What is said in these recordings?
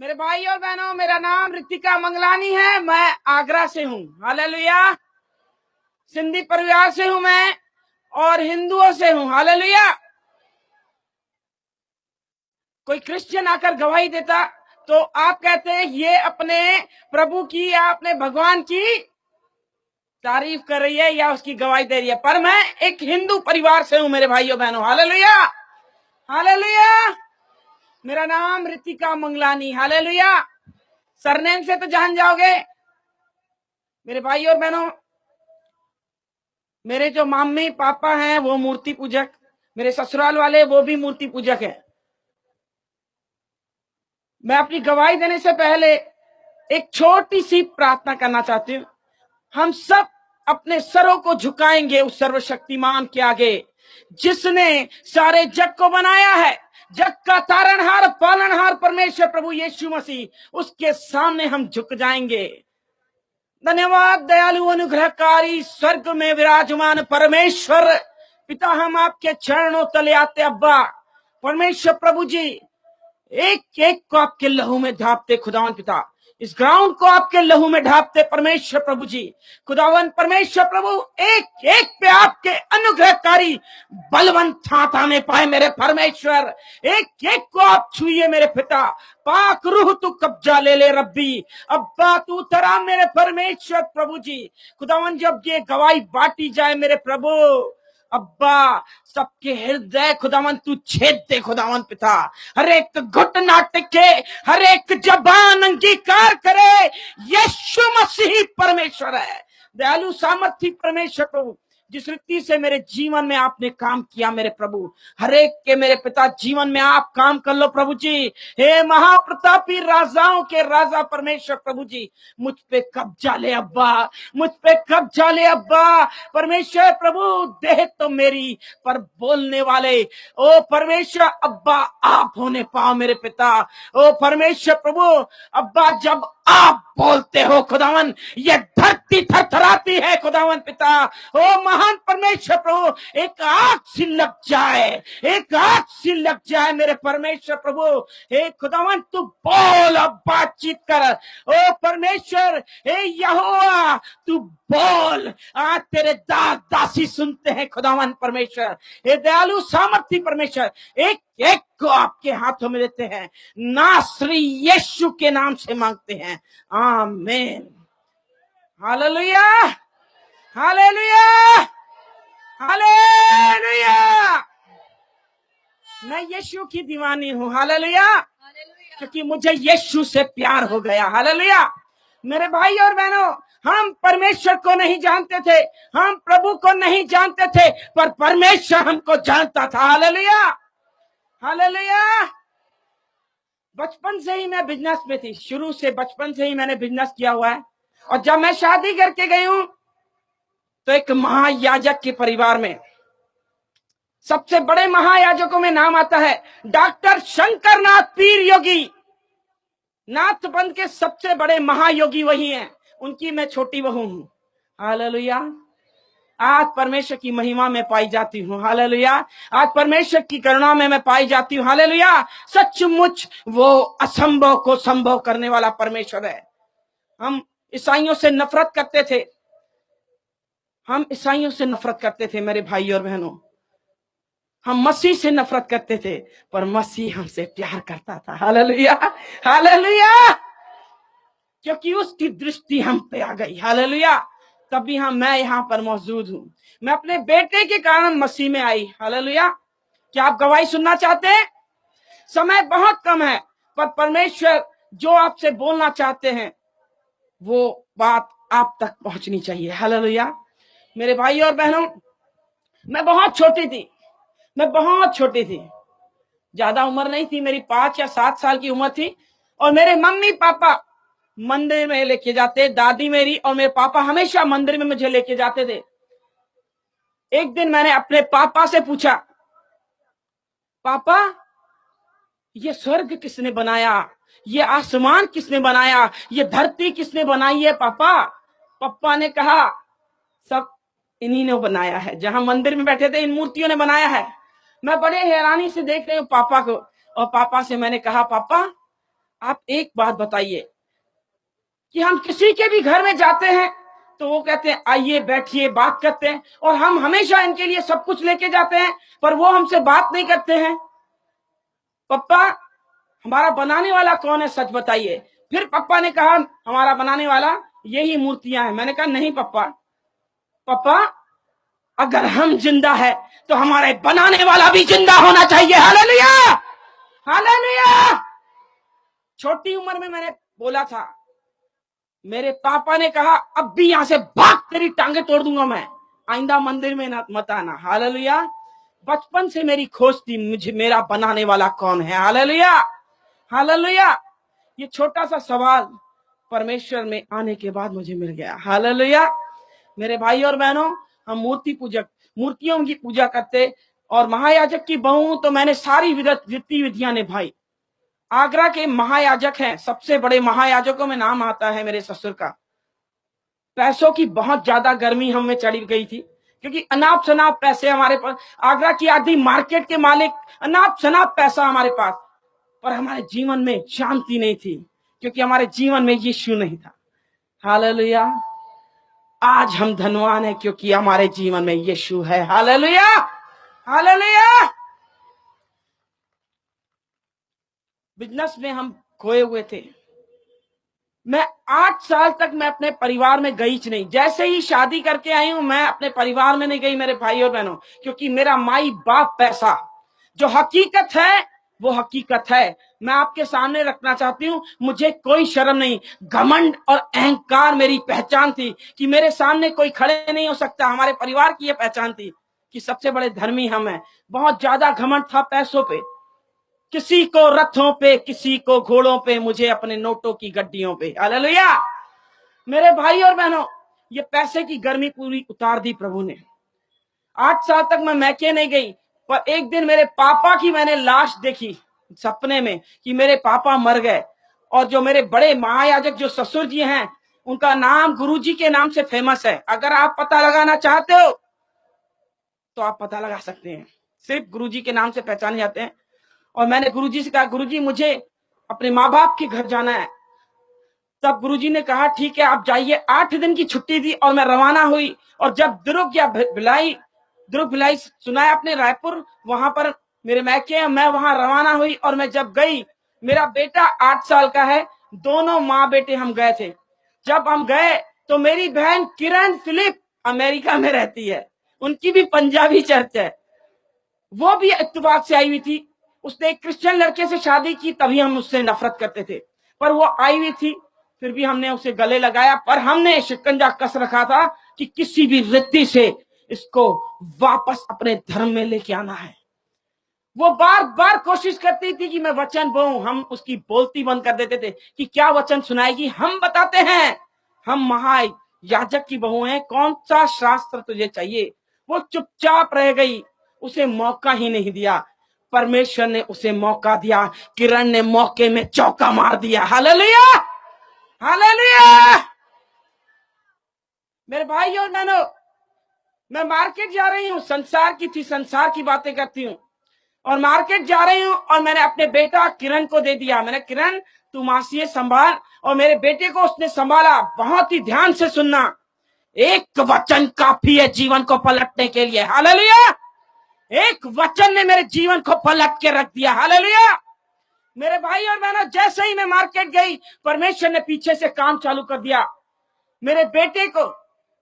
मेरे भाई और बहनों, मेरा नाम रितिका मंगलानी है। मैं आगरा से हूँ। हालेलुया। सिंधी परिवार से हूँ मैं और हिंदुओं से हूँ। हालेलुया। कोई क्रिश्चियन आकर गवाही देता तो आप कहते हैं ये अपने प्रभु की या अपने भगवान की तारीफ कर रही है या उसकी गवाही दे रही है। पर मैं एक हिंदू परिवार से हूँ मेरे भाइयों बहनों। हालेलुया। हालेलुया। मेरा नाम रितिका मंगलानी। हालेलुया। सरनेम से तो जान जाओगे। मेरे भाई और बहनों, मेरे जो मम्मी पापा हैं वो मूर्ति पूजक, मेरे ससुराल वाले वो भी मूर्ति पूजक हैं। मैं अपनी गवाही देने से पहले एक छोटी सी प्रार्थना करना चाहती हूँ। हम सब अपने सरों को झुकाएंगे उस सर्वशक्तिमान के आगे जिसने सारे जग को बनाया है। जग का तारणहार पालनहार परमेश्वर प्रभु यीशु मसीह, उसके सामने हम झुक जाएंगे। धन्यवाद दयालु अनुग्रहकारी स्वर्ग में विराजमान परमेश्वर पिता, हम आपके चरणों तले आते। अब्बा परमेश्वर प्रभु जी, एक एक को आपके लहू में ढापते खुदावन पिता, इस ग्राउंड को आपके लहू में ढापते परमेश्वर प्रभु जी। खुदावन परमेश्वर प्रभु, एक एक पे आपके अनुग्रहकारी बलवंत हाथ आने पाए मेरे परमेश्वर। एक एक को आप छुइए मेरे पिता। पाक रूह तू कब्जा ले ले रब्बी। अब्बा तू तरा मेरे परमेश्वर प्रभु जी। खुदावन जब ये गवाही बांटी जाए मेरे प्रभु, अब्बा सबके हृदय खुदावन तू छेद दे खुदावन पिता। हर एक घुटना टिके, हर एक जबान अंगीकार करे यीशु मसीह परमेश्वर है। दयालु सामर्थी परमेश्वर प्रभु, जिस रीति से मेरे जीवन में आपने काम किया मेरे प्रभु, हर एक के मेरे पिता जीवन में आप काम कर लो प्रभु जी। हे महाप्रतापी राजाओं के राजा परमेश्वर प्रभु जी, मुझ पे कब्जा ले अब्बा, मुझ पे कब्जा ले अब्बा परमेश्वर प्रभु। देह तो मेरी पर बोलने वाले ओ परमेश्वर अब्बा आप होने पाओ मेरे पिता। ओ परमेश्वर प्रभु अब्बा, जब आप बोलते हो खुदावन, ये धरती थरथराती है खुदावन पिता। ओ महान परमेश्वर प्रभु, एक आग सी लग जाए, एक आग सी लग जाए मेरे परमेश्वर प्रभु। हे खुदावन तू बोल, अब बातचीत कर। ओ परमेश्वर हे यहोवा तू बोल, आज तेरे दास दासी सुनते हैं खुदावन परमेश्वर। हे दयालु सामर्थी परमेश्वर, एक एक को आपके हाथों में देते हैं, नासरी यीशु के नाम से मांगते हैं, आमीन। हालेलुया। हालेलुया। हालेलुया। मैं यीशु की दीवानी हूँ। हालेलुया। क्योंकि मुझे यीशु से प्यार हो गया। हालेलुया। मेरे भाई और बहनों, हम परमेश्वर को नहीं जानते थे, हम प्रभु को नहीं जानते थे, पर परमेश्वर हमको जानता था। हालेलुया। हालेलुया। बचपन से ही मैं बिजनेस में थी, शुरू से बचपन से ही मैंने बिजनेस किया हुआ है। और जब मैं शादी करके गई हूं तो एक महायाजक के परिवार में, सबसे बड़े महायाजकों में नाम आता है डॉक्टर शंकर नाथ पीर योगी। नाथबंद के सबसे बड़े महायोगी वही हैं, उनकी मैं छोटी बहू हूं। हालेलुया। आज परमेश्वर की महिमा में पाई जाती हूँ। हालेलुया। आज परमेश्वर की करुणा में मैं पाई जाती हूँ। हालेलुया। सचमुच वो असंभव को संभव करने वाला परमेश्वर है। हम ईसाइयों से नफरत करते थे, हम ईसाइयों से नफरत करते थे मेरे भाई और बहनों। हम मसीह से नफरत करते थे, पर मसीह हमसे प्यार करता था। हालेलुया। हालेलुया। क्योंकि उसकी दृष्टि हम पे आ गई। हालेलुया। तभी मैं यहाँ पर मौजूद हूँ। मैं अपने बेटे के कारण मसीह में आई। हालेलुया। क्या आप गवाही सुनना चाहते हैं? समय बहुत कम है, पर परमेश्वर जो आपसे बोलना चाहते हैं वो बात आप तक पहुंचनी चाहिए। हालेलुया। मेरे भाई और बहनों, मैं बहुत छोटी थी, मैं बहुत छोटी थी, ज्यादा उम्र नहीं थी, मेरी 5 या 7 साल की उम्र थी। और मेरे मम्मी पापा मंदिर में लेके जाते, दादी मेरी और मेरे पापा हमेशा मंदिर में मुझे लेके जाते थे। एक दिन मैंने अपने पापा से पूछा, पापा ये स्वर्ग किसने बनाया, ये आसमान किसने बनाया, ये धरती किसने बनाई है पापा? पापा ने कहा सब इन्हीं ने बनाया है, जहां मंदिर में बैठे थे इन मूर्तियों ने बनाया है। मैं बड़े हैरानी से देख रही हूँ पापा को, और पापा से मैंने कहा पापा आप एक बात बताइए कि हम किसी के भी घर में जाते हैं तो वो कहते हैं आइए बैठिए बात करते हैं, और हम हमेशा इनके लिए सब कुछ लेके जाते हैं, पर वो हमसे बात नहीं करते हैं। पप्पा, हमारा बनाने वाला कौन है, सच बताइए। फिर पप्पा ने कहा हमारा बनाने वाला यही मूर्तियां हैं। मैंने कहा नहीं पप्पा, पप्पा अगर हम जिंदा है तो हमारे बनाने वाला भी जिंदा होना चाहिए। Hallelujah, hallelujah. छोटी उम्र में मैंने बोला था, मेरे पापा ने कहा अब भी यहां से भाग, तेरी टांगे तोड़ दूंगा मैं, आइंदा मंदिर में मत आना। हालेलुया। बचपन से मेरी खोज थी, मुझे मेरा बनाने वाला कौन है। Hallelujah, hallelujah. ये छोटा सा सवाल परमेश्वर में आने के बाद मुझे मिल गया। हालेलुया। मेरे भाई और बहनों, हम मूर्ति पूजक, मूर्तियों की पूजा करते, और महायाजक की बहू तो मैंने सारी गतिविधियां निभाई। आगरा के महायाजक हैं, सबसे बड़े महायाजकों में नाम आता है मेरे ससुर का। पैसों की बहुत ज्यादा गर्मी हमें चढ़ी गई थी, क्योंकि अनाप शनाप पैसे हमारे पास, आगरा की आधी मार्केट के मालिक, अनाप शनाप पैसा हमारे पास, पर हमारे जीवन में शांति नहीं थी, क्योंकि हमारे जीवन में यीशु नहीं था। हालेलुया। आज हम धनवान हैं क्योंकि हमारे जीवन में यीशु है। Hallelujah, hallelujah. बिजनेस में हम खोए हुए थे। मैं 8 साल तक मैं अपने परिवार में गई नहीं। जैसे ही शादी करके आई हूं, मैं अपने परिवार में नहीं गई मेरे भाई और बहनों, क्योंकि मेरा माई बाप पैसा, जो हकीकत है वो हकीकत है। मैं आपके सामने रखना चाहती हूं, मुझे कोई शर्म नहीं, घमंड और अहंकार मेरी पहचान थी कि मेरे सामने कोई खड़े नहीं हो सकता। हमारे परिवार की यह पहचान थी कि सबसे बड़े धर्मी हम हैं। बहुत ज्यादा घमंड था पैसों पे, किसी को रथों पे, किसी को घोड़ों पे, मुझे अपने नोटों की गड्डियों पे। हालेलुया। मेरे भाई और बहनों, ये पैसे की गर्मी पूरी उतार दी प्रभु ने। 8 साल तक मैं मैके नहीं गई, पर एक दिन मेरे पापा की मैंने लाश देखी सपने में कि मेरे पापा मर गए। और जो मेरे बड़े महायाजक जो ससुर जी हैं, उनका नाम गुरुजी के नाम से फेमस है। अगर आप पता लगाना चाहते हो तो आप पता लगा सकते हैं, सिर्फ गुरुजी के नाम से पहचाने जाते हैं। और मैंने गुरुजी से कहा, गुरुजी मुझे अपने माँ बाप के घर जाना है। तब गुरुजी ने कहा ठीक है आप जाइए। 8 दिन की छुट्टी दी और मैं रवाना हुई। और जब दुर्ग या भिलाई, दुर्ग भिलाई सुना है आपने, रायपुर, वहां पर मेरे मैके, मैं वहां रवाना हुई। और मैं जब गई, मेरा बेटा 8 साल का है, दोनों माँ बेटे हम गए थे। जब हम गए तो मेरी बहन किरण फिलिप अमेरिका में रहती है, उनकी भी पंजाबी चर्च है, वो भी इत्तेफाक से आई हुई थी। उसने एक क्रिश्चियन लड़के से शादी की, तभी हम उससे नफरत करते थे, पर वो आई हुई थी, फिर भी हमने उसे गले लगाया। पर हमने शिकंजा कस रखा था कि किसी भी रीति से इसको वापस अपने धर्म में लेके आना है। वो बार बार कोशिश करती थी कि मैं वचन बोलूं, हम उसकी बोलती बंद कर देते थे कि क्या वचन सुनाएगी। हम बताते हैं हम महायाजक की बहू हैं, कौन सा शास्त्र तुझे चाहिए। वो चुपचाप रह गई, उसे मौका ही नहीं दिया। परमेश्वर ने उसे मौका दिया, किरण ने मौके में चौका मार दिया। Hallelujah, hallelujah. मेरे भाई और बहनों, मैं मार्केट जा रही हूँ, संसार की थी, संसार की बातें करती हूँ, और मार्केट जा रही हूँ और मैंने अपने बेटा किरण को दे दिया। मैंने, किरण तू मासी संभाल। और मेरे बेटे को उसने संभाला। बहुत ही ध्यान से सुनना, एक वचन काफी है जीवन को पलटने के लिए। हालेलुया। एक वचन ने मेरे जीवन को पलट के रख दिया। हालेलुया। मेरे भाई और बहनों, जैसे ही मैं मार्केट गई, परमेश्वर ने पीछे से काम चालू कर दिया। मेरे बेटे को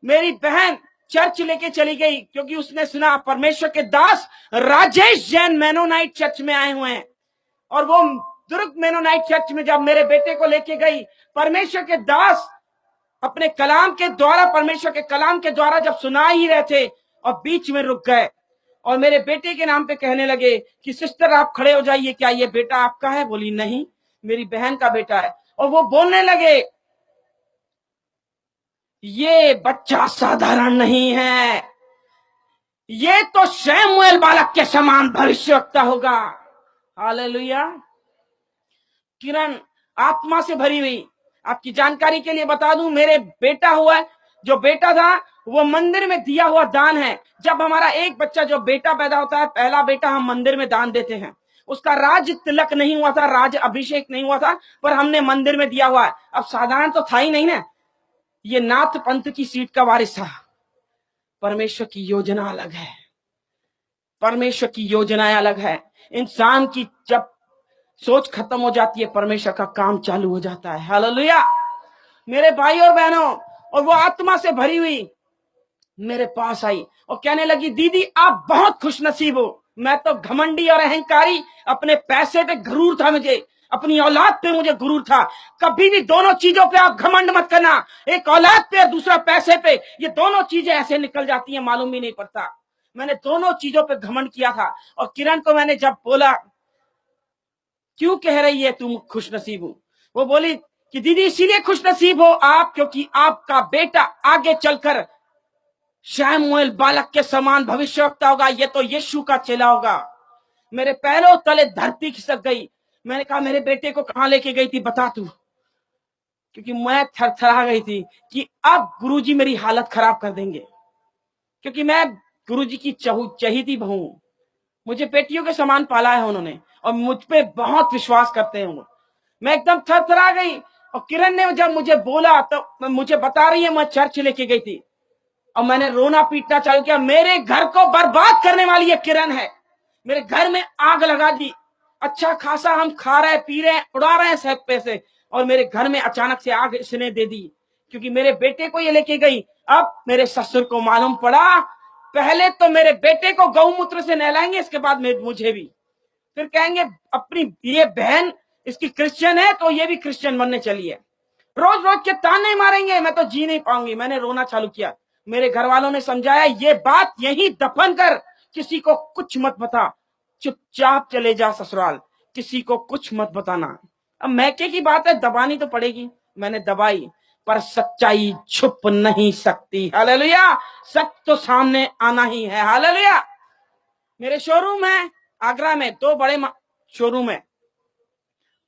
मेरी बहन चर्च लेके चली गई, क्योंकि उसने सुना परमेश्वर के दास राजेश जैन मेनोनाइट चर्च में आए हुए हैं। और वो दुर्ग मेनोनाइट चर्च में जब मेरे बेटे को लेके गई, परमेश्वर के दास अपने कलाम के द्वारा, परमेश्वर के कलाम के द्वारा जब सुना ही रहे थे, और बीच में रुक गए और मेरे बेटे के नाम पे कहने लगे कि सिस्टर आप खड़े हो जाइए, क्या ये बेटा आपका है? बोली नहीं, मेरी बहन का बेटा है। और वो बोलने लगे ये बच्चा साधारण नहीं है, ये तो शमूएल बालक के समान भविष्यवक्ता होगा। हालेलुया। किरण आत्मा से भरी हुई। आपकी जानकारी के लिए बता दूं, मेरे बेटा हुआ, जो बेटा था वो मंदिर में दिया हुआ दान है। जब हमारा एक बच्चा, जो बेटा पैदा होता है, पहला बेटा, हम मंदिर में दान देते हैं। उसका राज तिलक नहीं हुआ था, राज अभिषेक नहीं हुआ था, पर हमने मंदिर में दिया हुआ है। अब साधारण तो था ही नहीं ना, ये नाथ पंथ की सीट का वारिस था। परमेश्वर की योजना अलग है, परमेश्वर की योजनाएं अलग है। इंसान की जब सोच खत्म हो जाती है, परमेश्वर का काम चालू हो जाता है। हालेलुया मेरे भाई और बहनों। और वो आत्मा से भरी हुई मेरे पास आई और कहने लगी, दीदी आप बहुत खुशनसीब हो। मैं तो घमंडी और अहंकारी, अपने पैसे पे गुरूर था मुझे, अपनी औलाद पे मुझे गुरूर था। कभी भी दोनों चीजों पे आप घमंड मत करना, एक औलाद पे और दूसरा पैसे पे, ये दोनों चीजें ऐसे निकल जाती हैं मालूम भी नहीं पड़ता। मैंने दोनों चीजों पे घमंड किया था। और किरण को मैंने जब बोला, क्यों कह रही है तुम खुशनसीब हो, वो बोली कि दीदी इसीलिए खुशनसीब हो आप क्योंकि आपका बेटा आगे चलकर शमूएल बालक के समान भविष्यवक्ता होगा, ये तो यीशु का चेला होगा। मेरे पैरों तले धरती खिसक गई। मैंने कहा, मेरे बेटे को कहां लेके गई थी बता तू, क्योंकि मैं थरथरा गई थी कि अब गुरुजी मेरी हालत खराब कर देंगे, क्योंकि मैं गुरुजी की चहेती बहू हूं। मुझे बेटियों के समान पाला है उन्होंने और मुझ पे बहुत विश्वास करते हैं वो। मैं एकदम थरथरा गई। और किरण ने जब मुझे बोला तो मुझे बता रही है मैं चर्च लेके गई थी और मैंने रोना पीटना चालू किया। मेरे घर को बर्बाद करने वाली ये किरण है, मेरे घर में आग लगा दी। अच्छा खासा हम खा रहे पी रहे उड़ा रहे हैं सब पैसे, और मेरे घर में अचानक से आग इसने दे दी क्योंकि मेरे बेटे को ये लेके गई। अब मेरे ससुर को मालूम पड़ा, पहले तो मेरे बेटे को गौमूत्र से नहलाएंगे, इसके बाद मुझे भी। फिर कहेंगे अपनी ये बहन इसकी क्रिश्चियन है तो ये भी क्रिश्चियन बनने चली है। रोज रोज के ताने मारेंगे, मैं तो जी नहीं पाऊंगी। मैंने रोना चालू किया। मेरे घर वालों ने समझाया, ये बात यही दफन कर, किसी को कुछ मत बता, चुपचाप चले जा ससुराल, किसी को कुछ मत बताना। अब मैके की बात है, दबानी तो पड़ेगी। मैंने दबाई, पर सच्चाई छुप नहीं सकती। हालेलुया, सच तो सामने आना ही है। हालेलुया। मेरे शोरूम है आगरा में, 2 बड़े शोरूम है,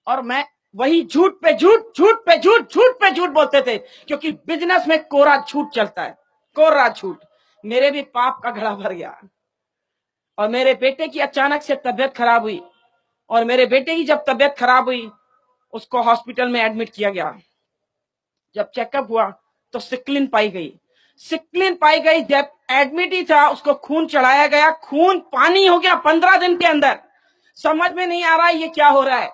और मैं वही झूठ पे झूठ, झूठ पे झूठ, झूठ पे झूठ बोलते थे, क्योंकि बिजनेस में कोरा झूठ चलता है, कोरा झूठ। मेरे भी पाप का घड़ा भर गया। और मेरे बेटे की अचानक से तबीयत खराब हुई, और मेरे बेटे की जब तबीयत खराब हुई उसको हॉस्पिटल में एडमिट किया गया। जब चेकअप हुआ तो सिक्लिन पाई गई। सिक्लिन पाई गई, जब एडमिट ही था उसको खून चढ़ाया गया, खून पानी हो गया 15 दिन के अंदर। समझ में नहीं आ रहा है ये क्या हो रहा है।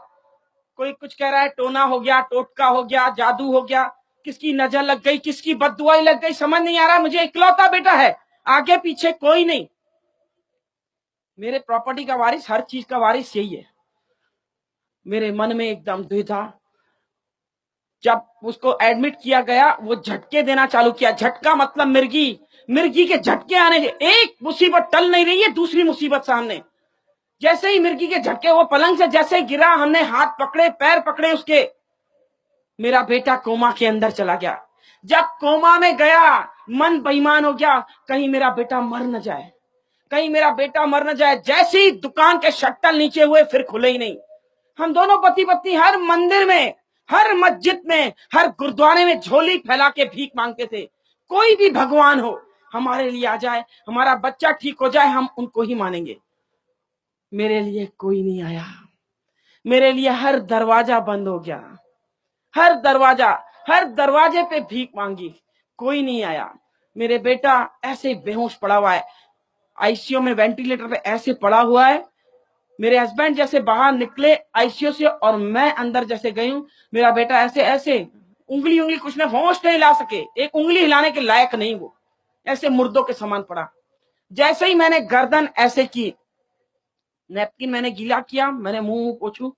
कोई कुछ कह रहा है टोना हो गया, टोटका हो गया, जादू हो गया, किसकी नजर लग गई, किसकी बददुआई लग गई, समझ नहीं आ रहा। मुझे इकलौता बेटा है, आगे पीछे कोई नहीं। मेरे प्रॉपर्टी का वारिस, हर चीज का वारिस यही है। मेरे मन में एकदम द्विधा। जब उसको एडमिट किया गया, वो झटके देना चालू किया। झटका मतलब मिर्गी, मिर्गी के झटके आने। एक मुसीबत टल नहीं रही है, दूसरी मुसीबत सामने। जैसे ही मिर्गी के झटके, वो पलंग से जैसे गिरा, हमने हाथ पकड़े पैर पकड़े उसके, मेरा बेटा कोमा के अंदर चला गया। जब कोमा में गया, मन बेईमान हो गया, कहीं मेरा बेटा मर न जाए, कहीं मेरा बेटा मर न जाए। जैसे ही दुकान के शट्टर नीचे हुए, फिर खुले ही नहीं। हम दोनों पति पत्नी हर मंदिर में, हर मस्जिद में, हर गुरुद्वारे में झोली फैला के भीख मांगते थे। कोई भी भगवान हो हमारे लिए आ जाए, हमारा बच्चा ठीक हो जाए, हम उनको ही मानेंगे। मेरे लिए कोई नहीं आया। मेरे लिए हर दरवाजा बंद हो गया, हर दरवाजा, हर दरवाजे पे भीख मांगी, कोई नहीं आया। मेरे बेटा ऐसे बेहोश पड़ा हुआ है, आईसीयू में वेंटिलेटर पे ऐसे पड़ा हुआ है। मेरे हस्बैंड जैसे बाहर निकले आईसीयू से और मैं अंदर जैसे गई हूं, मेरा बेटा ऐसे ऐसे उंगली कुछ नहीं, होश नहीं ला सके, एक उंगली हिलाने के लायक नहीं, वो ऐसे मुर्दों के समान पड़ा। जैसे ही मैंने गर्दन ऐसे की, नैपकिन मैंने गीला किया, मैंने मुंह पोछू,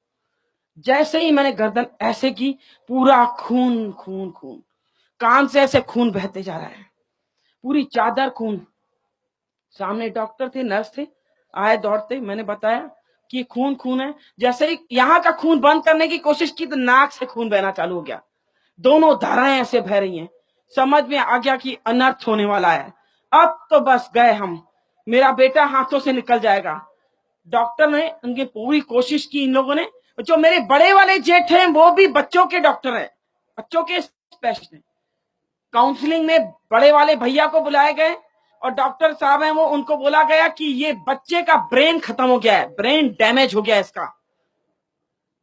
जैसे ही मैंने गर्दन ऐसे की, पूरा खून खून खून, कान से ऐसे खून बहते जा रहा है, पूरी चादर खून। सामने डॉक्टर थे, नर्स थे, आए दौड़ते, मैंने बताया कि खून खून है। जैसे ही यहाँ का खून बंद करने की कोशिश की तो नाक से खून बहना चालू हो गया, दोनों धाराएं ऐसे बह रही हैं। समझ में आ गया कि अनर्थ होने वाला है। अब तो बस गए हम, मेरा बेटा हाथों से निकल जाएगा। डॉक्टर ने उनकी पूरी कोशिश की। इन लोगों ने, जो मेरे बड़े वाले जेठ हैं वो भी बच्चों के डॉक्टर हैं, बच्चों के स्पेशलिस्ट हैं। काउंसलिंग में बड़े वाले भैया को बुलाए गए, और डॉक्टर साहब हैं वो, उनको बोला गया कि ये बच्चे का ब्रेन खत्म हो गया है, ब्रेन डैमेज हो गया है इसका।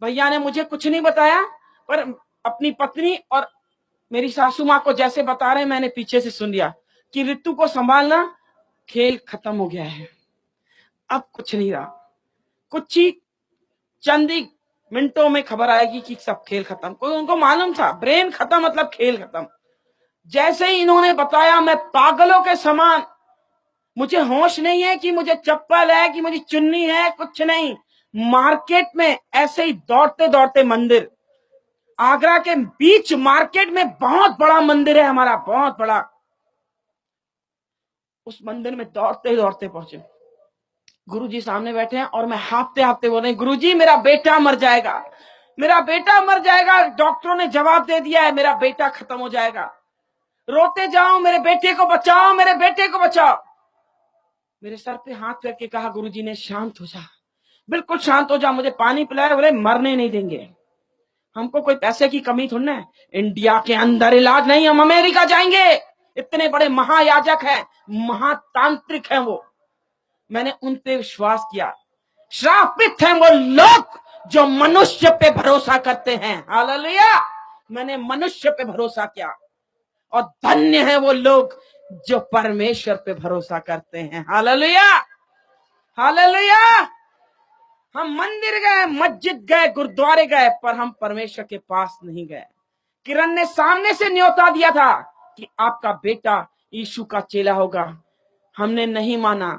भैया ने मुझे कुछ नहीं बताया, पर अपनी पत्नी और मेरी सासू माँ को जैसे बता रहे मैंने पीछे से सुन लिया कि ऋतु को संभालना, खेल खत्म हो गया है, अब कुछ नहीं रहा। कुछ ही चंद ही मिनटों में खबर आएगी कि सब खेल खत्म। कोई उनको मालूम था ब्रेन खत्म मतलब खेल खत्म। जैसे ही इन्होंने बताया मैं पागलों के समान, मुझे होश नहीं है कि मुझे चप्पल है कि मुझे चुन्नी है, कुछ नहीं। मार्केट में ऐसे ही दौड़ते दौड़ते मंदिर, आगरा के बीच मार्केट में बहुत बड़ा मंदिर है हमारा, बहुत बड़ा। उस मंदिर में दौड़ते दौड़ते पहुंचे, गुरुजी सामने बैठे हैं और मैं हाँफते हाँफते बोल रहे हैं, गुरुजी मेरा बेटा मर जाएगा, मेरा बेटा मर जाएगा, डॉक्टरों ने जवाब दे दिया है मेरा बेटा खत्म हो जाएगा, रोते जाओ मेरे बेटे को बचाओ, मेरे बेटे को बचाओ। मेरे सर पे हाथ करके कहा गुरुजी ने, शांत हो जा, बिल्कुल शांत हो जा, मुझे पानी पिलाया। बोले मरने नहीं देंगे, हमको कोई पैसे की कमी थोड़ी है, इंडिया के अंदर इलाज नहीं, हम अमेरिका जाएंगे, इतने बड़े महायाजक हैं, महातांत्रिक हैं वो। मैंने उन पे विश्वास किया। श्रापित हैं वो लोग जो मनुष्य पे भरोसा करते हैं, हालेलुया। मैंने मनुष्य पे भरोसा किया, और धन्य है वो लोग जो परमेश्वर पे भरोसा करते हैं, हालेलुया, हालेलुया। हम मंदिर गए, मस्जिद गए, गुरुद्वारे गए, पर हम परमेश्वर के पास नहीं गए। किरण ने सामने से न्योता दिया था कि आपका बेटा यीशु का चेला होगा, हमने नहीं माना।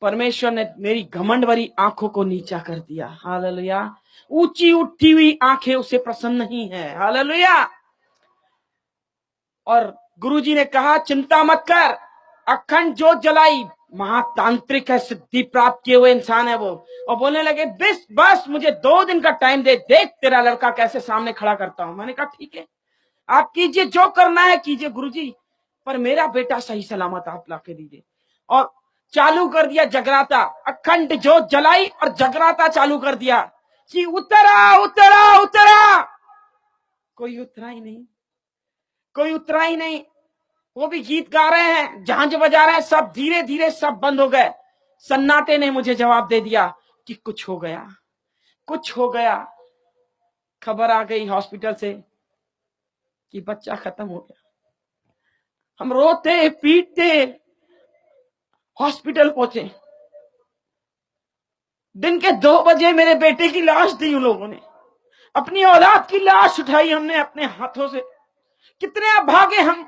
परमेश्वर ने मेरी घमंड भरी आंखों को नीचा कर दिया, हालेलुया। ऊंची उठी हुई आंखें उसे प्रसन्न नहीं है, हालेलुया। और गुरुजी ने कहा चिंता मत कर, अखंड जोत जलाई, महातांत्रिक है, सिद्धि प्राप्त किए हुए इंसान है वो। और बोलने लगे बस मुझे 2 दिन का टाइम दे, देख तेरा लड़का कैसे सामने खड़ा करता हूं। मैंने कहा ठीक है, आप कीजिए, जो करना है कीजिए गुरुजी, पर मेरा बेटा सही सलामत आप ला के दीजिए। और चालू कर दिया जगराता, अखंड जोत जलाई और जगराता चालू कर दिया कि उतरा उतरा उतरा। कोई उतरा ही नहीं, कोई उतरा ही नहीं। वो भी गीत गा रहे हैं, झांझ बजा रहे हैं, सब धीरे धीरे सब बंद हो गए। सन्नाटे ने मुझे जवाब दे दिया कि कुछ हो गया, कुछ हो गया। खबर आ गई हॉस्पिटल से कि बच्चा खत्म हो गया। हम रोते पीटते हॉस्पिटल पहुंचे। दिन के 2 बजे मेरे बेटे की लाश दी उन लोगों ने, अपनी औलाद की लाश उठाई हमने अपने हाथों से। कितने अभागे हम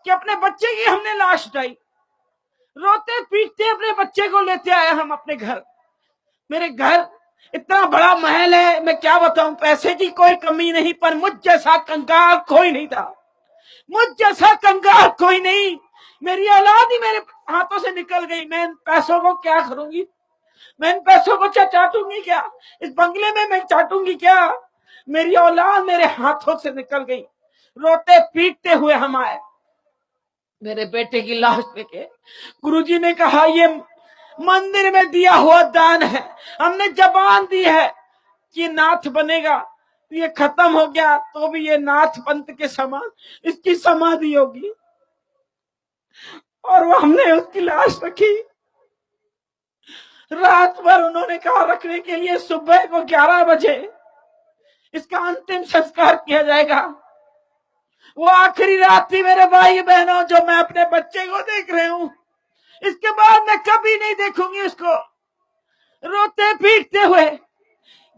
कि अपने बच्चे की हमने लाश उठाई। रोते पीटते अपने बच्चे को लेते आए हम अपने घर। मेरे घर इतना बड़ा महल है, मैं क्या बताऊं, पैसे की कोई कमी नहीं, पर मुझ जैसा कंगाल कोई नहीं था, मुझ जैसा कंगाल कोई नहीं। मेरी औलाद ही मेरे हाथों से निकल गई। मैं इन पैसों को क्या करूंगी, मैं इन पैसों को चाटूंगी क्या, इस बंगले में मैं चाटूंगी क्या। मेरी औलाद मेरे हाथों से निकल गई। रोते पीटते हुए हम आए, मेरे बेटे की लाश लेके। गुरुजी ने कहा ये मंदिर में दिया हुआ दान है, हमने जबान दी है कि नाथ बनेगा। ये खत्म हो गया तो भी ये नाथ पंथ के समान इसकी समाधि होगी। और वो हमने उसकी लाश रखी। रात भर उन्होंने कहा रखने के लिए, सुबह को 11 बजे इसका अंतिम संस्कार किया जाएगा। वो आखिरी रात थी मेरे भाई बहनों जो मैं अपने बच्चे को देख रहे हूं। इसके बाद मैं कभी नहीं देखूंगी उसको। रोते पीटते हुए,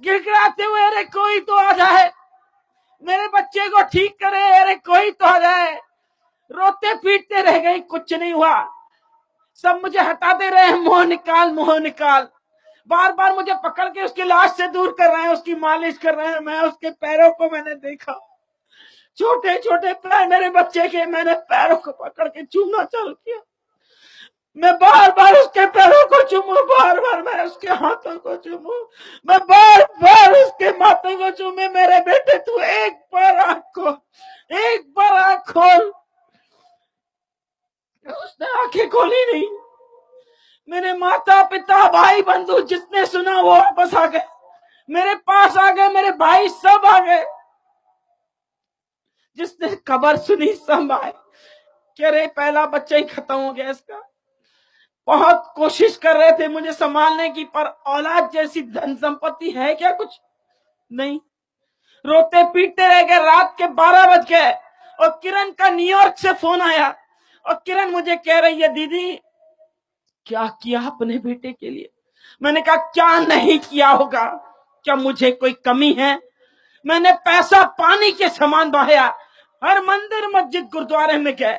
गिड़गिड़ाते हुए, अरे कोई तो आ जाए मेरे बच्चे को ठीक करे, अरे कोई तो आ जाए। रोते पीटते रह गई, कुछ नहीं हुआ। सब मुझे हटाते रहे, मुंह निकाल मुंह निकाल। बार बार मुझे पकड़ के उसकी लाश से दूर कर रहे हैं, उसकी मालिश कर रहे हैं। मैं उसके पैरों को मैंने देखा, छोटे छोटे पैर मेरे बच्चे के, मैंने पैरों को पकड़ के चूमना चालू किया। मैं बार बार उसके पैरों को चूमू, बार बार मैं उसके हाथों को चूमू, मैं बार बार उसके माथे को चूमे। मेरे बेटे तू एक बार आंख खोल, एक बार आंख खोल। उसने आंखें खोली नहीं। मेरे माता पिता भाई बंधु जिसने सुना वो वापस आ गए, मेरे पास आ गए, मेरे भाई सब आ गए। जिसने खबर सुनी सब आए। कह रहे पहला बच्चा ही खत्म हो गया इसका। बहुत कोशिश कर रहे थे मुझे संभालने की, पर औलाद जैसी धन संपत्ति है क्या? कुछ नहीं। रोते पीटते रह गए, रात के 12 बज गए और किरण का न्यूयॉर्क से फोन आया और किरण मुझे कह रही है, दीदी क्या किया अपने बेटे के लिए? मैंने कहा क्या नहीं किया होगा, क्या मुझे कोई कमी है? मैंने पैसा पानी के समान बहाया, हर मंदिर मस्जिद गुरुद्वारे में गए,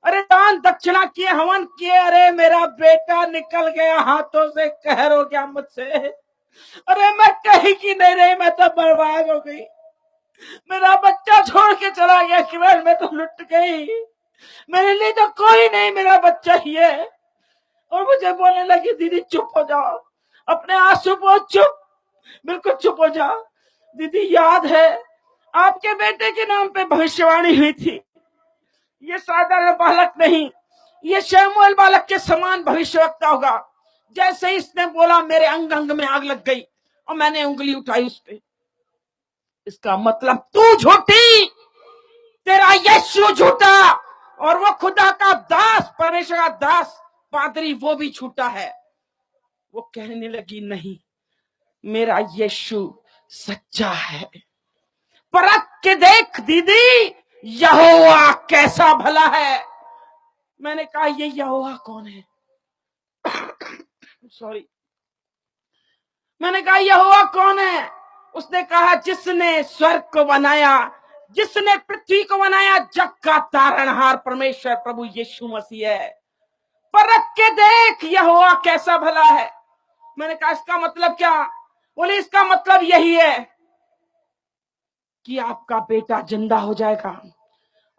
अरे दान दक्षिणा किए, हवन किए, अरे मेरा बेटा निकल गया हाथों से, कहर हो गया मुझसे, अरे मैं कहीं की नहीं रही, मैं तो बर्बाद हो गई, मेरा बच्चा छोड़ के चला गया किरण, मैं तो लुट गई, मेरे लिए तो कोई नहीं, मेरा बच्चा ही है। और मुझे बोलने लगी, दीदी चुप हो जाओ, अपने आंसू पोंछ, चुप, बिल्कुल चुप हो जाओ। दीदी याद है आपके बेटे के नाम पे भविष्यवाणी हुई थी, ये साधारण बालक नहीं, ये शमूएल बालक के समान भविष्यवक्ता होगा। जैसे इसने बोला मेरे अंग अंग में आग लग गई और मैंने उंगली उठाई उस पे। इसका मतलब तू झूठी, तेरा यीशु झूठा, और वो खुदा का दास, परमेश्वर का दास पादरी, वो भी झूठा है। वो कहने लगी नहीं, मेरा यीशु सच्चा है, परख के देख दीदी, यहोवा कैसा भला है। मैंने कहा ये यहोवा कौन है? सॉरी, मैंने कहा यहोवा कौन है? उसने कहा जिसने स्वर्ग को बनाया, जिसने पृथ्वी को बनाया, जग का तारणहार परमेश्वर प्रभु यीशु मसीह है, परख के देख यहोवा कैसा भला है। मैंने कहा इसका मतलब क्या? बोले इसका मतलब यही है कि आपका बेटा जिंदा हो जाएगा।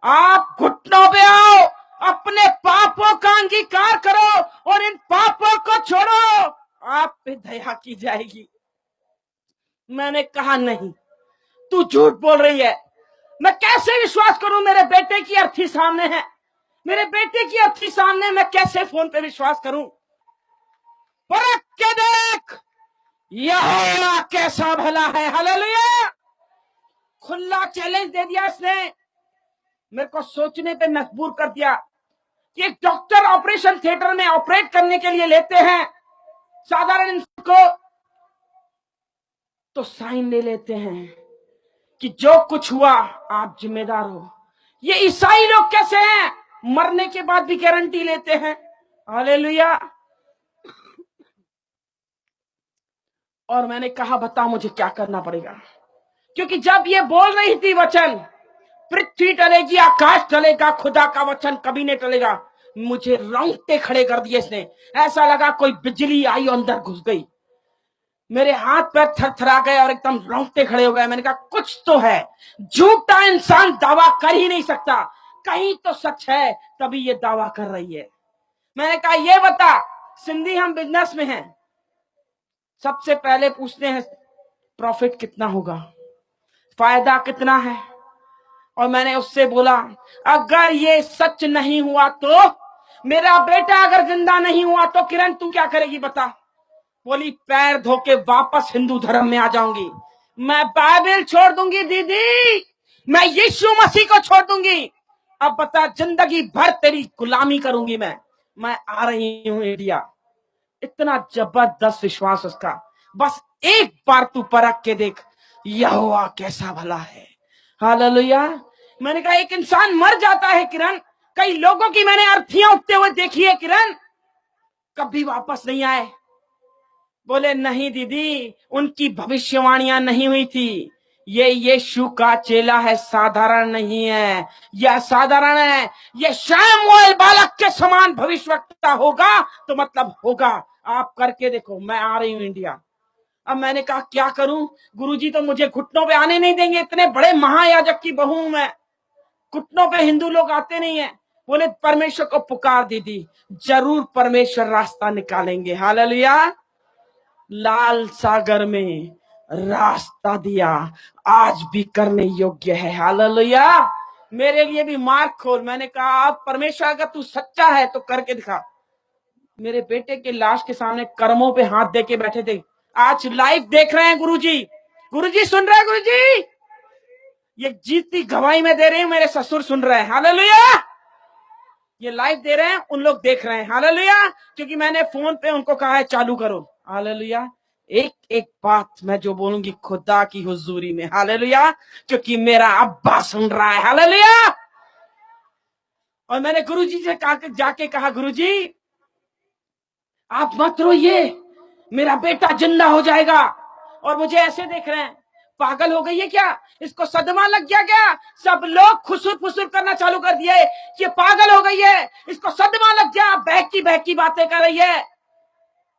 आप घुटनों पे आओ, अपने पापों का अंगीकार करो और इन पापों को छोड़ो, आप पे दया की जाएगी। मैंने कहा नहीं, तू झूठ बोल रही है, मैं कैसे विश्वास करूं? मेरे बेटे की अर्थी सामने है, मेरे बेटे की अर्थी सामने, मैं कैसे फोन पे विश्वास करूं? परख के देख यहोवा कैसा भला है। हालेलुया। खुला चैलेंज दे दिया इसने, मेरे को सोचने पे मजबूर कर दिया कि एक डॉक्टर ऑपरेशन थिएटर में ऑपरेट करने के लिए लेते हैं साधारण इंसान को, तो साइन ले लेते हैं कि जो कुछ हुआ आप जिम्मेदार हो। ये ईसाई लोग कैसे हैं? मरने के बाद भी गारंटी लेते हैं। हालेलुया। और मैंने कहा बता मुझे क्या करना पड़ेगा, क्योंकि जब ये बोल रही थी वचन, पृथ्वी टलेगी आकाश टलेगा, खुदा का वचन कभी नहीं टलेगा, मुझे रोंगटे खड़े कर दिए इसने। ऐसा लगा कोई बिजली आई और अंदर घुस गई, मेरे हाथ पैर थरथरा गए और एकदम रोंगटे खड़े हो गए। मैंने कहा कुछ तो है, झूठा इंसान दावा कर ही नहीं सकता, कहीं तो सच है तभी ये दावा कर रही है। मैंने कहा ये बता, सिंधी हम बिजनेस में हैं, सबसे पहले पूछते हैं प्रॉफिट कितना होगा, फायदा कितना है। और मैंने उससे बोला अगर ये सच नहीं हुआ तो, मेरा बेटा अगर जिंदा नहीं हुआ तो किरण तू क्या करेगी बता? बोली पैर धो के वापस हिंदू धर्म में आ जाऊंगी, मैं बाइबल छोड़ दूंगी दीदी, मैं यीशु मसीह को छोड़ दूंगी, अब बता जिंदगी भर तेरी गुलामी करूंगी मैं आ रही हूं इंडिया। इतना जबरदस्त विश्वास उसका। बस एक बार तू परख के देख यहोवा कैसा भला है। हालेलुया। मैंने कहा एक इंसान मर जाता है किरण, कई लोगों की मैंने अर्थियां उठते हुए देखी है किरण, कभी वापस नहीं आए। बोले नहीं दीदी, उनकी भविष्यवाणियां नहीं हुई थी, ये यीशु का चेला है, साधारण नहीं है, यह साधारण है, ये शमूएल बालक के समान भविष्यवक्ता होगा तो मतलब होगा, आप करके देखो, मैं आ रही हूं इंडिया। अब मैंने कहा क्या करूं? गुरुजी तो मुझे घुटनों पे आने नहीं देंगे, इतने बड़े महायाजक की बहू हूं मैं, घुटनों पे हिंदू लोग आते नहीं है। बोले परमेश्वर को पुकार दीदी, जरूर परमेश्वर रास्ता निकालेंगे। हालेलुया। लाल सागर में रास्ता दिया, आज भी करने योग्य है। हालेलुया। मेरे लिए भी मार्ग खोल। मैंने कहा आप परमेश्वर अगर तू सच्चा है तो करके दिखा। मेरे बेटे के लाश के सामने कर्मों पे हाथ दे के बैठे थे, आज लाइव देख रहे हैं गुरुजी, गुरुजी सुन रहे हैं गुरुजी, ये जीती गवाही में दे रही हूं, मेरे ससुर सुन रहे हैं। हालेलुया। ये लाइव दे रहे हैं, उन लोग देख रहे हैं। हालेलुया। क्योंकि मैंने फोन पे उनको कहा है चालू करो। हालेलुया। एक एक बात मैं जो बोलूंगी खुदा की हुजूरी में। हालेलुया। क्योंकि मेरा अब्बा सुन रहा है। हालेलुया। और मैंने गुरुजी से जाके कहा, गुरुजी आप मत रोइए, मेरा बेटा जिंदा हो जाएगा। और मुझे ऐसे देख रहे हैं, पागल हो गई है क्या, इसको सदमा लग गया क्या? सब लोग खुसुर फुसुर करना चालू कर दिए, ये पागल हो गई है, इसको सदमा लग गया, बहकी बहकी बातें कर रही है।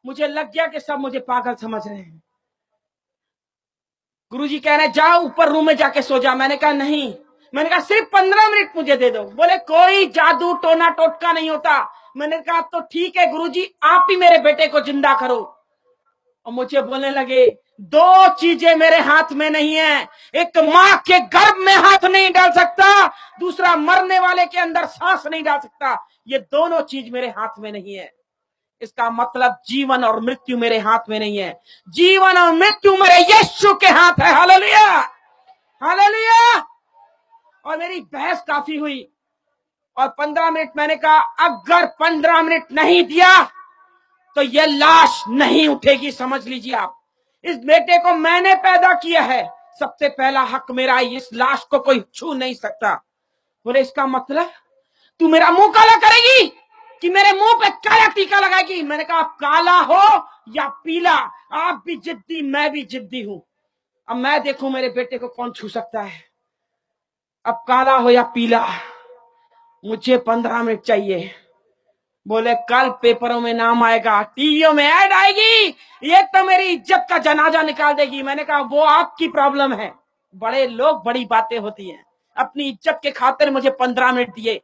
मुझे लग गया कि सब मुझे पागल समझ रहे हैं। गुरुजी कह रहे जाओ ऊपर रूम में जाके सो जा। मैंने कहा नहीं, मैंने कहा सिर्फ 15 मिनट मुझे दे दो। बोले कोई जादू टोना टोटका नहीं होता। मैंने कहा तो ठीक है गुरुजी, आप ही मेरे बेटे को जिंदा करो। और मुझे बोलने लगे, दो चीजें मेरे हाथ में नहीं है, एक मां के गर्भ में हाथ नहीं डाल सकता, दूसरा मरने वाले के अंदर सांस नहीं डाल सकता। ये दोनों चीज मेरे हाथ में नहीं है। इसका मतलब जीवन और मृत्यु मेरे हाथ में नहीं है, जीवन और मृत्यु मेरे यीशु के हाथ है। Hallelujah, hallelujah. और मेरी बहस काफी हुई और 15 मिनट मैंने कहा अगर 15 मिनट नहीं दिया तो ये लाश नहीं उठेगी। समझ लीजिए आप, इस बेटे को मैंने पैदा किया है, सबसे पहला हक मेरा, इस लाश को कोई छू नहीं सकता। बोले इसका मतलब तू मेरा मुंह काला करेगी कि मेरे मुंह पे काला टीका लगाएगी? मैंने कहा काला हो या पीला, आप भी जिद्दी मैं भी जिद्दी हूं। अब मैं देखूं मेरे बेटे को कौन छू सकता है। अब काला हो या पीला, मुझे 15 मिनट चाहिए। बोले कल पेपरों में नाम आएगा, टीवियों में ऐड आएगी, ये तो मेरी इज्जत का जनाजा निकाल देगी। मैंने कहा वो आपकी प्रॉब्लम है, बड़े लोग बड़ी बातें होती हैं। अपनी इज्जत के खातिर मुझे 15 मिनट दिए,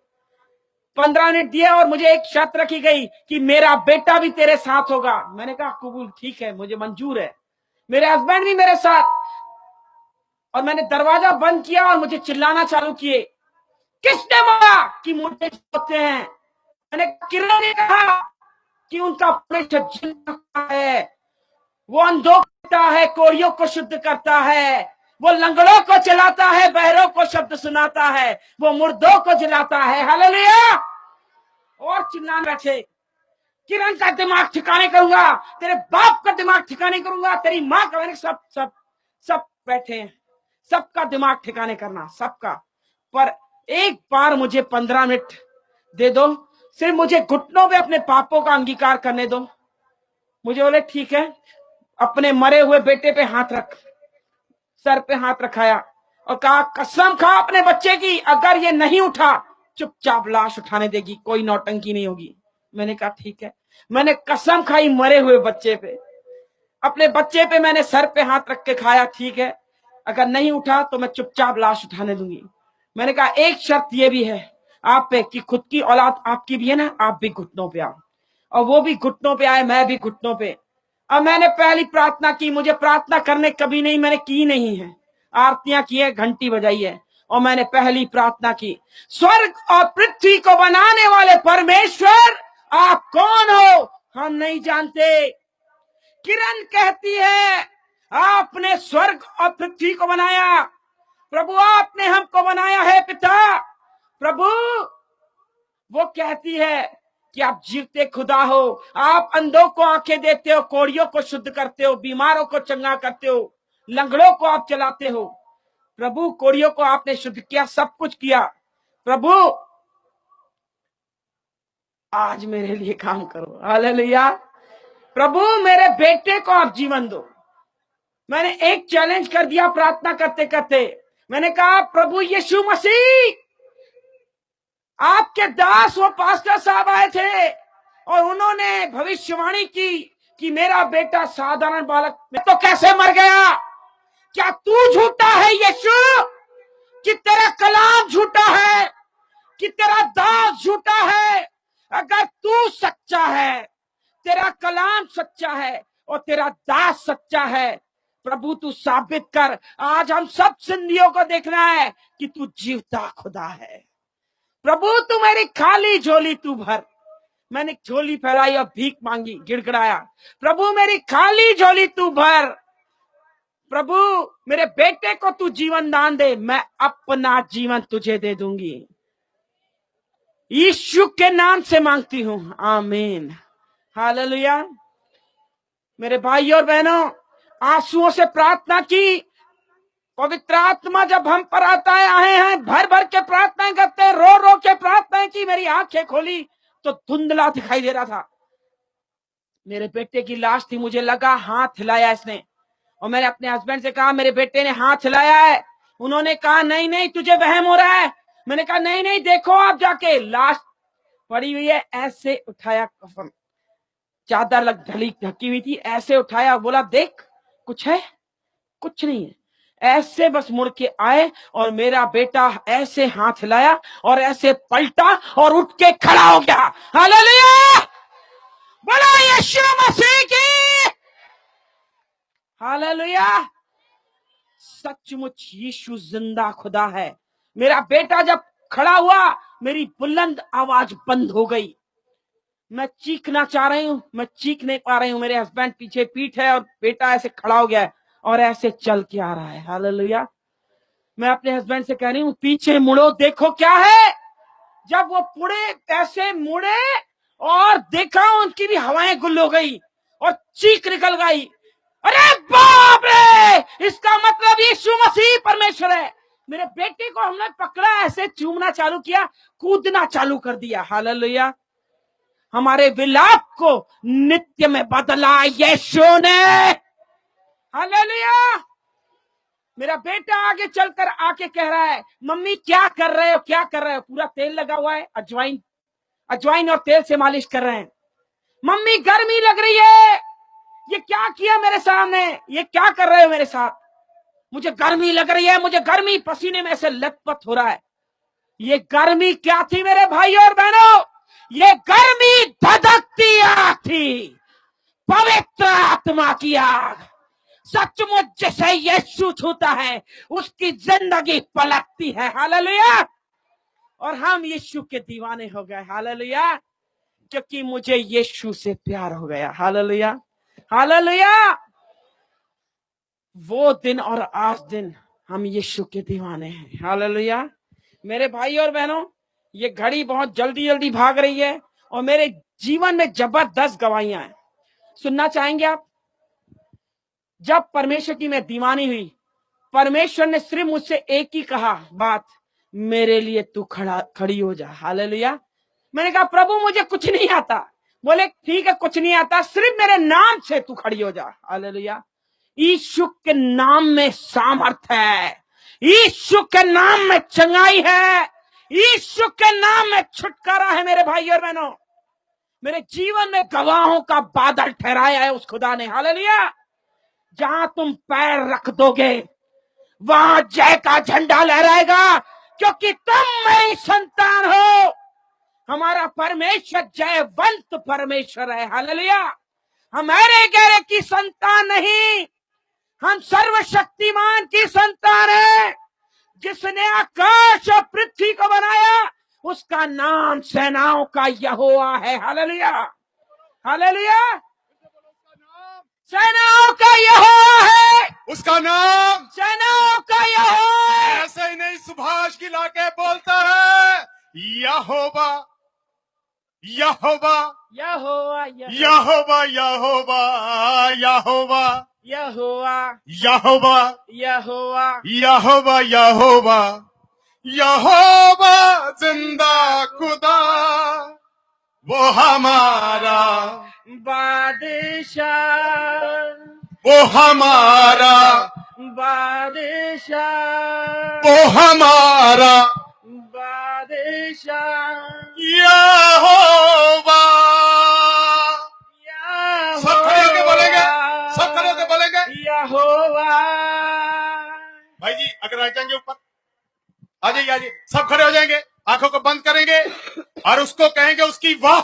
15 मिनट दिए और मुझे एक शर्त रखी गई कि मेरा बेटा भी तेरे साथ होगा। मैंने कहा कबूल, ठीक है, मुझे मंजूर है, मेरे हस्बैंड भी मेरे साथ। और मैंने दरवाजा बंद किया और मुझे चिल्लाना चालू किए, किसने मारा कि मुझे होते हैं? मैंने किरण ने कहा कि उनका परिषद जिंदा है, वो अंधों को करता है, कोड़ियों को शुद्ध करता है, वो लंगड़ों को चलाता है, बहरों को शब्द सुनाता है, वो मुर्दों को जलाता है। हालेलुया। और चिल्लाने बैठे, किरण का दिमाग ठिकाने करूंगा, तेरे बाप का दिमाग ठिकाने करूंगा, तेरी माँ का। मैंने सब सब सब बैठे हैं, सबका दिमाग ठिकाने करना, सबका। पर एक बार मुझे 15 मिनट दे दो, सिर्फ मुझे घुटनों पे अपने पापों का अंगीकार करने दो। मुझे बोले ठीक है। अपने मरे हुए बेटे पे हाथ रख, सर पे हाथ रखाया और कहा कसम खा अपने बच्चे की, अगर ये नहीं उठा चुपचाप लाश उठाने देगी, कोई नौटंकी नहीं होगी। मैंने कहा ठीक है। मैंने कसम खाई मरे हुए बच्चे पे, अपने बच्चे पे मैंने सर पे हाथ रख के खाया, ठीक है, अगर नहीं उठा तो मैं चुपचाप लाश उठाने दूंगी। मैंने कहा एक शर्त ये भी है आप पे कि खुद की औलाद आपकी भी है ना, आप भी घुटनों पे आओ। और वो भी घुटनों पे आए, मैं भी घुटनों पे। अब मैंने पहली प्रार्थना की, मुझे प्रार्थना करने कभी नहीं, मैंने की नहीं है, आरतियां की है, घंटी बजाई है, और मैंने पहली प्रार्थना की, स्वर्ग और पृथ्वी को बनाने वाले परमेश्वर आप कौन हो हम नहीं जानते। किरण कहती है आपने स्वर्ग और पृथ्वी को बनाया प्रभु, आपने हमको बनाया है पिता। प्रभु वो कहती है कि आप जीवते खुदा हो, आप अंधों को आंखें देते हो, कोड़ियों को शुद्ध करते हो, बीमारों को चंगा करते हो, लंगड़ों को आप चलाते हो। प्रभु कोड़ियों को आपने शुद्ध किया, सब कुछ किया। प्रभु आज मेरे लिए काम करो। हालेलुया। प्रभु मेरे बेटे को आप जीवन दो। मैंने एक चैलेंज कर दिया प्रार्थना करते करते, मैंने कहा प्रभु यीशु मसीह, आपके दास वो पास्टर साहब आए थे और उन्होंने भविष्यवाणी की कि मेरा बेटा साधारण बालक में तो कैसे मर गया। क्या तू झूठा है यीशु, कि तेरा कलाम झूठा है, कि तेरा दास झूठा है? अगर तू सच्चा है, तेरा कलाम सच्चा है और तेरा दास सच्चा है, प्रभु तू साबित कर। आज हम सब सिंधियों को देखना है कि तू जीवता खुदा है। प्रभु तू मेरी खाली झोली तू भर। मैंने झोली फैलाई और भीख मांगी, गिड़गिड़ाया, प्रभु मेरी खाली झोली तू भर। प्रभु मेरे बेटे को तू जीवन दान दे, मैं अपना जीवन तुझे दे दूंगी। यीशु के नाम से मांगती हूं, आमीन, हालेलुया। मेरे भाई और बहनों, आंसुओं से प्रार्थना की, पवित्र आत्मा जब हम पर आता है, आए हैं, भर भर के प्रार्थनाएं करते हैं, रो रो के प्रार्थनाएं की। मेरी आंखें खोली तो धुंधला दिखाई दे रहा था। मेरे बेटे की लाश थी, मुझे लगा हाथ हिलाया इसने, और मैंने अपने हस्बैंड से कहा मेरे बेटे ने हाथ हिलाया है। उन्होंने कहा नहीं नहीं तुझे वहम हो रहा है। मैंने कहा नहीं नहीं देखो आप जाके, लाश पड़ी हुई है। ऐसे उठाया, कफन चादर लग ढकी हुई थी, ऐसे उठाया, बोला देख कुछ है? कुछ नहीं है। ऐसे बस मुड़ के आए और मेरा बेटा ऐसे हाथ हिलाया और ऐसे पलटा और उठ के खड़ा हो गया। हालेलुया, बोलो यीशु मसीह की, हालेलुया। सचमुच यीशु जिंदा खुदा है। मेरा बेटा जब खड़ा हुआ, मेरी बुलंद आवाज बंद हो गई। मैं चीखना चाह रही हूं, मैं चीख नहीं पा रही हूं। मेरे हस्बैंड पीछे पीठ है और बेटा ऐसे खड़ा हो गया है और ऐसे चल के आ रहा है। हालेलुया। मैं अपने हस्बैंड से कह रही हूं पीछे मुड़ो, देखो क्या है। जब वो ऐसे मुड़े और देखा, उनकी भी हवाएं गुल हो गई और चीख निकल गई, अरे बाप रे, इसका मतलब यीशु मसीह परमेश्वर है। मेरे बेटे को हमने पकड़ा, ऐसे चूमना चालू किया, कूदना चालू कर दिया। हालेलुया। हमारे विलाप को नित्य में बदला यीशु ने। हालेलुया। मेरा बेटा आगे चलकर आके कह रहा है मम्मी क्या कर रहे हो, क्या कर रहे हो? पूरा तेल लगा हुआ है, अजवाइन और तेल से मालिश कर रहे हैं। मम्मी गर्मी लग रही है, ये क्या किया मेरे सामने, ये क्या कर रहे हो मेरे साथ? मुझे गर्मी लग रही है, मुझे गर्मी, पसीने में ऐसे लथपथ हो रहा है। ये गर्मी क्या थी मेरे भाई और बहनों? ये गर्मी धधकती आग थी, पवित्र आत्मा की आग। सचमुच जिसे यीशु छूता है उसकी जिंदगी पलटती है। हालेलुया। और हम यीशु के दीवाने हो गए। हालेलुया, क्योंकि मुझे यीशु से प्यार हो गया। Hallelujah, hallelujah. वो दिन और आज दिन हम यीशु के दीवाने हैं। हालेलुया। मेरे भाई और बहनों, ये घड़ी बहुत जल्दी जल्दी भाग रही है और मेरे जीवन में जबरदस्त गवाहियां हैं। सुनना चाहेंगे आप? जब परमेश्वर की मैं दीवानी हुई, परमेश्वर ने सिर्फ मुझसे एक ही कहा बात, मेरे लिए तू खड़ी हो जा। हालेलुया। मैंने कहा प्रभु मुझे कुछ नहीं आता। बोले ठीक है, कुछ नहीं आता, सिर्फ मेरे नाम से तू खड़ी हो जा। हालेलुया। यीशु के नाम में सामर्थ है, यीशु के नाम में चंगाई है, यीशु के नाम में छुटकारा है। मेरे भाई और बहनों, मेरे जीवन में गवाहों का बादल ठहराया है उस खुदा ने। हालेलुया। जहां तुम पैर रख दोगे वहां जय का झंडा लहराएगा, क्योंकि तुम मेरी संतान हो। हमारा परमेश्वर जयवंत परमेश्वर है। हालेलुया। हम अरे गहरे की संतान नहीं, हम सर्वशक्तिमान की संतान है। जिसने आकाश और पृथ्वी को बनाया उसका नाम सेनाओं का यहोवा है। Hallelujah, hallelujah. सेनाओं का यहोवा है, उसका नाम सेनाओं का यहोवा है। ऐसे ही नहीं सुभाष की लाके बोलता है यहोवा यहोवा यहोवा यहोवा यहोवा यहोवा यहोवा यहोवा यहोवा यहोवा यहोवा यहोवा जिंदा खुदा वो हमारा बादशाह, वो हमारा बादशाह, वो हमारा बादशाह, यहोवा। यहोवा, सब खड़े होके बोलेंगे, सब खड़े होके बोलेंगे यहोवा। भाई जी अगर आ जाएंगे ऊपर, आ जाइए, आ जाइए, सब खड़े हो जाएंगे, आंखों को बंद करेंगे और उसको कहेंगे उसकी वाह